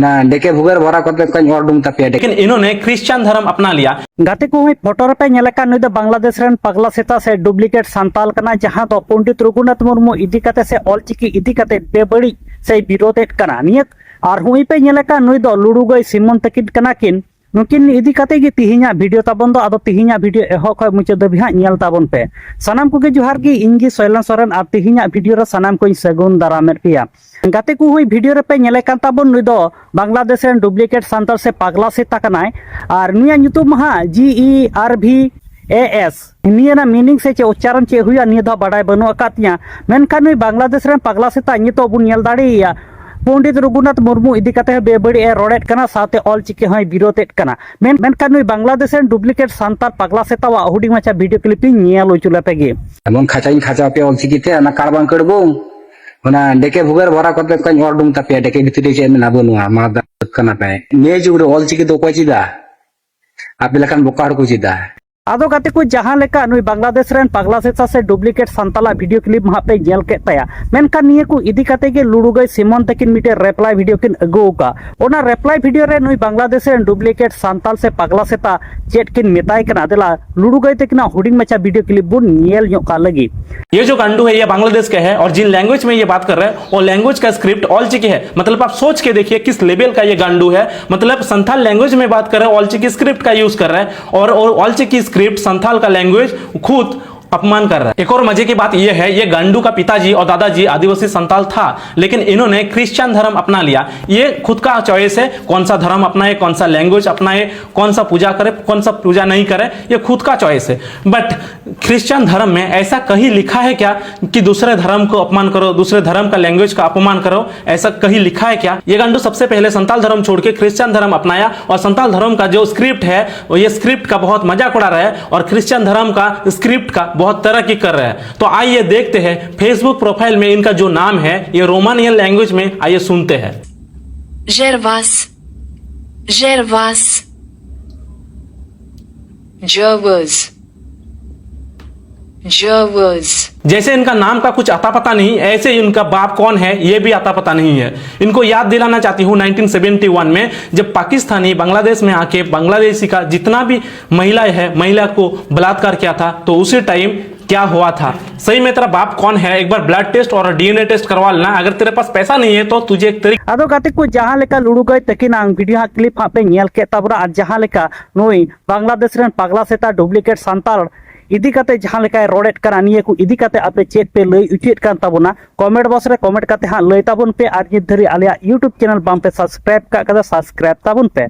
ना डेके भुगर भरा करते कहीं और डूम तपिया लेकिन इन्होंने क्रिश्चियन धर्म अपना लिया। गाते को हुई फोटो रे पे नेलेका नुई दो बांग्लादेश रेन पगला सेता से डुप्लीकेट संताल कना जहां दो पंडित रघुनाथ मुर्मू इदी कते से ऑलचिकी इदी कते बेबड़ी से विरोधेट कना नियक और हुई पे नेलेका नुई दो लुडुगई सिमन तकिन कना किन नुकिन इदी कते गी तिहिना वीडियो ताबन दो आदो तिहिना वीडियो एहो खय मुचे दबि हा नेल ताबन पे सनाम कोगे जोहार गी इंगी सोयलन सोरेन आ तिहिना वीडियो रे सनाम कोई सगुन दारामेर पिया गाते को हुई वीडियो रे पे नेले कान ताबन नुई दो बांग्लादेश रेन डुप्लीकेट संताल से पगला सेता कनाय और नुया nyutum हा GERVAS निया मीनिंग से चे उच्चारण चे हुआ निया दा बड़ाई बनु अकातिया मेनखान नुई बांग्लादेश रेन पगला सेता नितो बुन नेल दाड़िया पंडित रघुनाथ मुर्मू इदी कते बेबड़ी ए रोडेट कना साथे ऑल चिके हय विरोधेट कना मेनखान नुई बांग्लादेश रेन डुप्लीकेट संताल पगला सेतावा हुडी माचा वीडियो क्लिपिंग नियल उचुला पेगे एमन खाचाइन खाचा पे ऑल चिकिते ना कारबां करबो ना डेके भुगर भरा करते कहीं और डूम तपिया डेके भितरी चे मेना बनुआ मादा कना पे ने जुगरे ऑल चिकी तो कोई चिदा आपे लखान बोकार को चिदा आदो गाते को जहां लेका नुई बांग्लादेश रेन पगला सेता से डुप्लीकेट संताला वीडियो क्लिप मा पे जेल के तया मेनखान निये को इदी कते के लुडुगई सिमन तकिन मिटे रेप्लाई वीडियो किन अगुका ओना रेप्लाई वीडियो रे नुई बांग्लादेश रेन डुप्लीकेट संताल से पगला सेता चेट किन मिताय कना देला लुडुगई तकिना हुडिंग मचा वीडियो क्लिप बुन नेल न्यो का लगी ये जो गांडू है ये बांग्लादेश का है और जिन लैंग्वेज में ये बात कर रहे हैं वो लैंग्वेज का स्क्रिप्ट ऑल चिकी है। मतलब आप सोच के देखिए किस लेवल का ये गांडू है। मतलब संथाल लैंग्वेज में बात कर रहे हैं, ऑल चिकी स्क्रिप्ट का यूज कर रहे हैं और ऑल चिकी स्क्रिप्ट संथाल का लैंग्वेज खुद अपमान कर रहा है। एक और मजे की बात यह है, ये गांडू का पिताजी और दादाजी आदिवासी संताल था, लेकिन इन्होंने क्रिश्चियन धर्म अपना लिया। ये खुद का चॉइस है, कौन सा धर्म अपनाए, कौन सा लैंग्वेज अपनाए, कौन सा पूजा करे, कौन सा पूजा नहीं करे, ये खुद का चॉइस है। बट क्रिश्चियन धर्म में ऐसा कहीं लिखा है क्या कि दूसरे धर्म को अपमान करो, दूसरे धर्म का लैंग्वेज का अपमान करो? ऐसा कहीं लिखा है क्या? ये गांडू सबसे पहले संताल धर्म छोड़ के क्रिश्चियन धर्म अपनाया और संताल धर्म का जो स्क्रिप्ट है वो ये स्क्रिप्ट का बहुत मजाक उड़ा रहा है और क्रिश्चियन धर्म का स्क्रिप्ट का बहुत तरक्की कर रहे हैं। तो आइए देखते हैं फेसबुक प्रोफाइल में इनका जो नाम है ये रोमानियन लैंग्वेज में, आइए सुनते हैं। Gervas, Gervas, Gervas, Gervas। जैसे इनका नाम का कुछ आता पता नहीं, ऐसे इनका बाप कौन है ये भी आता पता नहीं है। इनको याद दिलाना चाहती हूँ 1971 में जब पाकिस्तानी बांग्लादेश में आके बांग्लादेशी का जितना भी महिला है, महिला को बलात्कार किया था, तो उसी टाइम क्या हुआ था। सही में तेरा बाप कौन है एक बार ब्लड टेस्ट और डीएनए टेस्ट करवा लेना। अगर तेरे पास पैसा नहीं है तो तुझे एक तरीके आदो गाते को जहां लेका लुडु गई तकिना वीडियो क्लिप पे नेल के तबरा आज जहां लेका नुई बांग्लादेश रेन पगला सेता डुप्लीकेट संताल इदी कते जहां लेका रोडेट करा निये को इदी कते आपे चेक पे लई उचित कान ताबोना कमेंट बॉक्स रे कमेंट कते हां लई ताबोन पे आर नित धरी आलिया यूट्यूब चैनल बाम पे सब्सक्राइब का कदा सब्सक्राइब ताबोन पे।